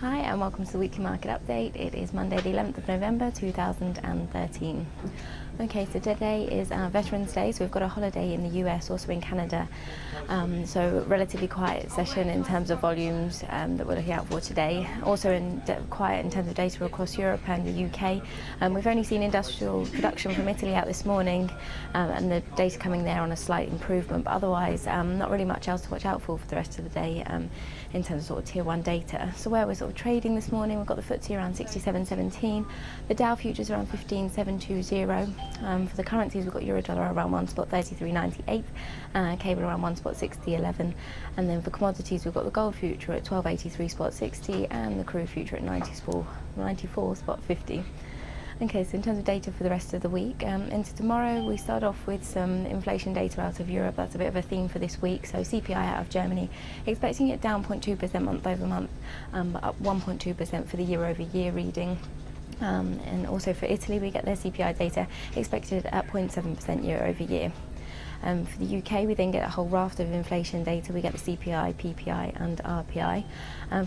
Hi and welcome to the weekly market update. It is Monday the 11th of November 2013. Okay, so today is Veterans Day, so we've got a holiday in the US, also in Canada. So relatively quiet session in terms of volumes that we're looking out for today. Also quiet in terms of data across Europe and the UK. We've only seen industrial production from Italy out this morning, and the data coming there on a slight improvement, but otherwise not really much else to watch out for the rest of the day in terms of sort of tier 1 data. So where we're sort of trading this morning, we've got the FTSE around 67.17, the Dow futures around 15.720. For the currencies, we've got euro dollar around 1.3398, cable around 1.6011, and then for commodities, we've got the gold future at 1283.60 and the crude future at 94.50. Okay, so in terms of data for the rest of the week, into tomorrow, we start off with some inflation data out of Europe. That's a bit of a theme for this week. So CPI out of Germany, expecting it down 0.2% month over month, but up 1.2% for the year over year reading. And also for Italy, we get their CPI data expected at 0.7% year over year. For the UK, we then get a whole raft of inflation data. We get the CPI, PPI and RPI.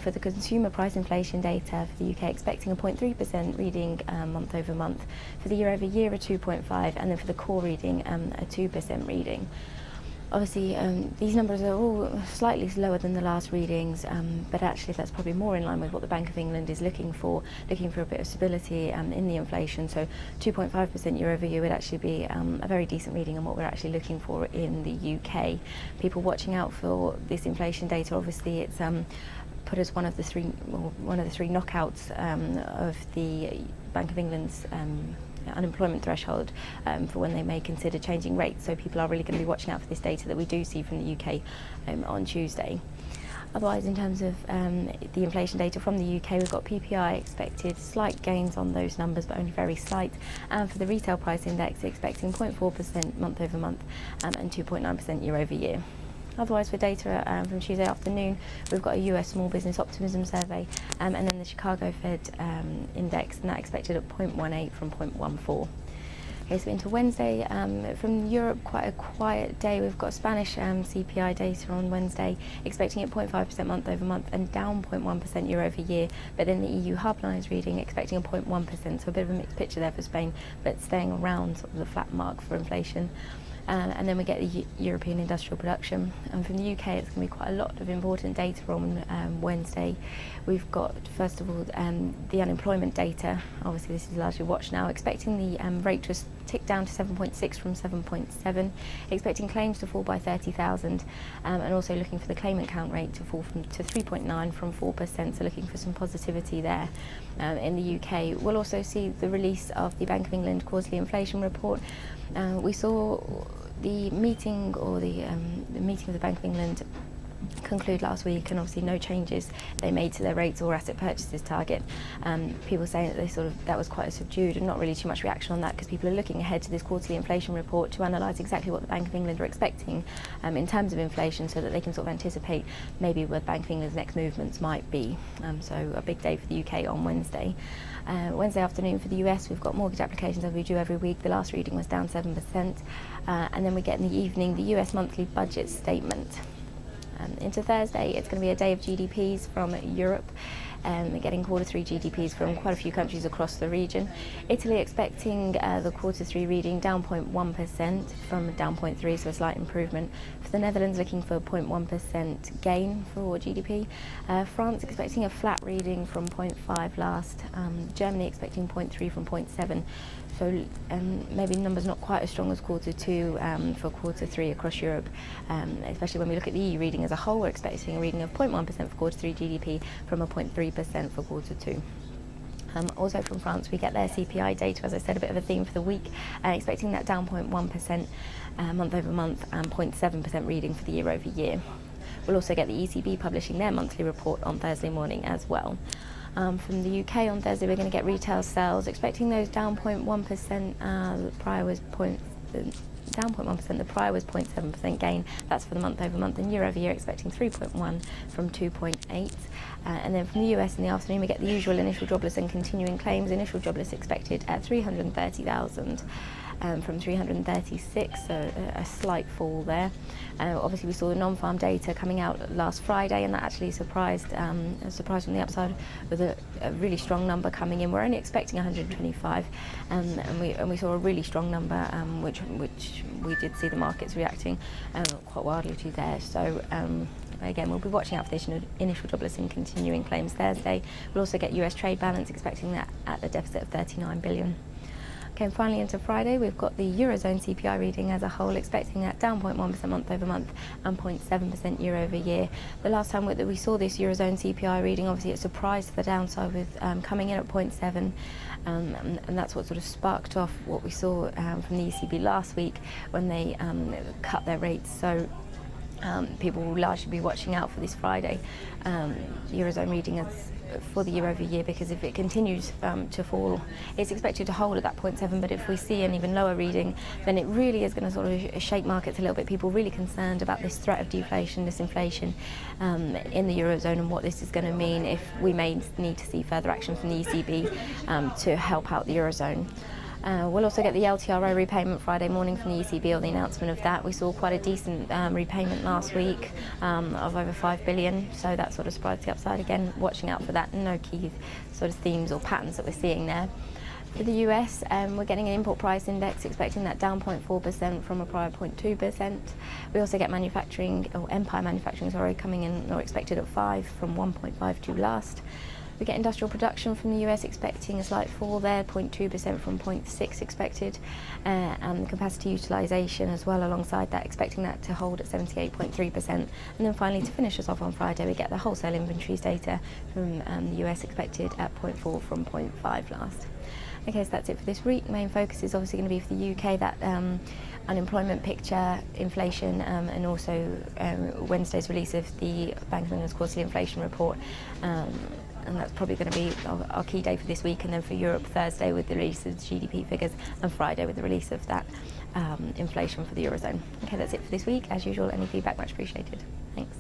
For the consumer price inflation data for the UK, expecting a 0.3% reading month over month. For the year over year, a 2.5%, and then for the core reading, a 2% reading. Obviously, these numbers are all slightly lower than the last readings, but actually that's probably more in line with what the Bank of England is looking for a bit of stability in the inflation. So 2.5% year over year would actually be a very decent reading on what we're actually looking for in the UK. People watching out for this inflation data, obviously it's put as one of the three knockouts of the Bank of England's unemployment threshold for when they may consider changing rates. So people are really going to be watching out for this data that we do see from the UK on Tuesday. Otherwise, in terms of the inflation data from the UK, we've got PPI expected slight gains on those numbers, but only very slight. And for the retail price index, expecting 0.4% month over month and 2.9% year over year. Otherwise, for data from Tuesday afternoon, we've got a US small business optimism survey and then the Chicago Fed index, and that expected at 0.18 from 0.14. Okay, so into Wednesday, from Europe, quite a quiet day. We've got Spanish CPI data on Wednesday, expecting it 0.5% month over month and down 0.1% year over year. But then the EU Hubline reading, expecting a 0.1%, so a bit of a mixed picture there for Spain, but staying around sort of the flat mark for inflation. And then we get the European industrial production. And from the UK, it's going to be quite a lot of important data on Wednesday. We've got, first of all, the unemployment data. Obviously, this is largely watched now. Expecting the rate to tick down to 7.6 from 7.7. Expecting claims to fall by 30,000. And also looking for the claimant count rate to fall to 3.9 from 4%. So looking for some positivity there in the UK. We'll also see the release of the Bank of England quarterly inflation report. We saw the meeting of the Bank of England conclude last week, and obviously no changes they made to their rates or asset purchases target. People saying that that was quite subdued and not really too much reaction on that, because people are looking ahead to this quarterly inflation report to analyse exactly what the Bank of England are expecting in terms of inflation, so that they can sort of anticipate maybe what the Bank of England's next movements might be. So a big day for the UK on Wednesday. Wednesday afternoon for the US, we've got mortgage applications as we do every week. The last reading was down 7%. And then we get in the evening the US monthly budget statement. Into Thursday, it's going to be a day of GDPs from Europe. Getting Q3 GDPs from quite a few countries across the region. Italy expecting the Q3 reading down 0.1% from down 0.3%, so a slight improvement. For the Netherlands, looking for 0.1% gain for GDP. France expecting a flat reading from 0.5 last. Germany expecting 0.3 from 0.7. So maybe numbers not quite as strong as Q2 for Q3 across Europe, especially when we look at the EU reading as a whole. We're expecting a reading of 0.1% for Q3 GDP from a 0.3% for Q2. Also from France, we get their CPI data, as I said, a bit of a theme for the week, expecting that down 0.1% month over month and 0.7% reading for the year over year. We'll also get the ECB publishing their monthly report on Thursday morning as well. From the UK on Thursday, we're going to get retail sales, expecting those down 0.1%. The prior was down 0.1%. The prior was 0.7% gain. That's for the month over month, and year over year expecting 3.1 from 2.8. And then from the US in the afternoon, we get the usual initial jobless and continuing claims. Initial jobless expected at 330,000. from 336, so a slight fall there. Obviously, we saw the non-farm data coming out last Friday, and that actually surprised from the upside with a really strong number coming in. We're only expecting 125, and we saw a really strong number, which we did see the markets reacting quite wildly to there. So again, we'll be watching out for this initial jobless and continuing claims Thursday. We'll also get US trade balance, expecting that at a deficit of 39 billion. Okay, and finally into Friday, we've got the Eurozone CPI reading as a whole, expecting that down 0.1% month over month and 0.7% year over year. The last time that we saw this Eurozone CPI reading, obviously it surprised to the downside with coming in at 0.7, and that's what sort of sparked off what we saw from the ECB last week when they cut their rates. So people will largely be watching out for this Friday Eurozone reading as for the year over year, because if it continues to fall, it's expected to hold at that 0.7, but if we see an even lower reading, then it really is going to sort of shake markets a little bit. People are really concerned about this threat of deflation, disinflation in the Eurozone, and what this is going to mean if we may need to see further action from the ECB to help out the Eurozone. We'll also get the LTRO repayment Friday morning from the ECB, or the announcement of that. We saw quite a decent repayment last week of over 5 billion, so that sort of surprised the upside. Again, watching out for that. No key sort of themes or patterns that we're seeing there. For the US, we're getting an import price index, expecting that down 0.4% from a prior 0.2%. We also get manufacturing, or Empire Manufacturing, coming in or expected at 5 from 1.52 last. We get industrial production from the US, expecting a slight fall there, 0.2% from 0.6 expected, and capacity utilisation as well alongside that, expecting that to hold at 78.3%. And then finally, to finish us off on Friday, we get the wholesale inventories data from the US, expected at 0.4 from 0.5 last. Okay, so that's it for this week. Main focus is obviously going to be for the UK, that unemployment picture, inflation, and also Wednesday's release of the Bank of England's quarterly inflation report. And that's probably going to be our key day for this week. And then for Europe, Thursday with the release of the GDP figures, and Friday with the release of that inflation for the Eurozone. Okay, that's it for this week. As usual, any feedback much appreciated. Thanks.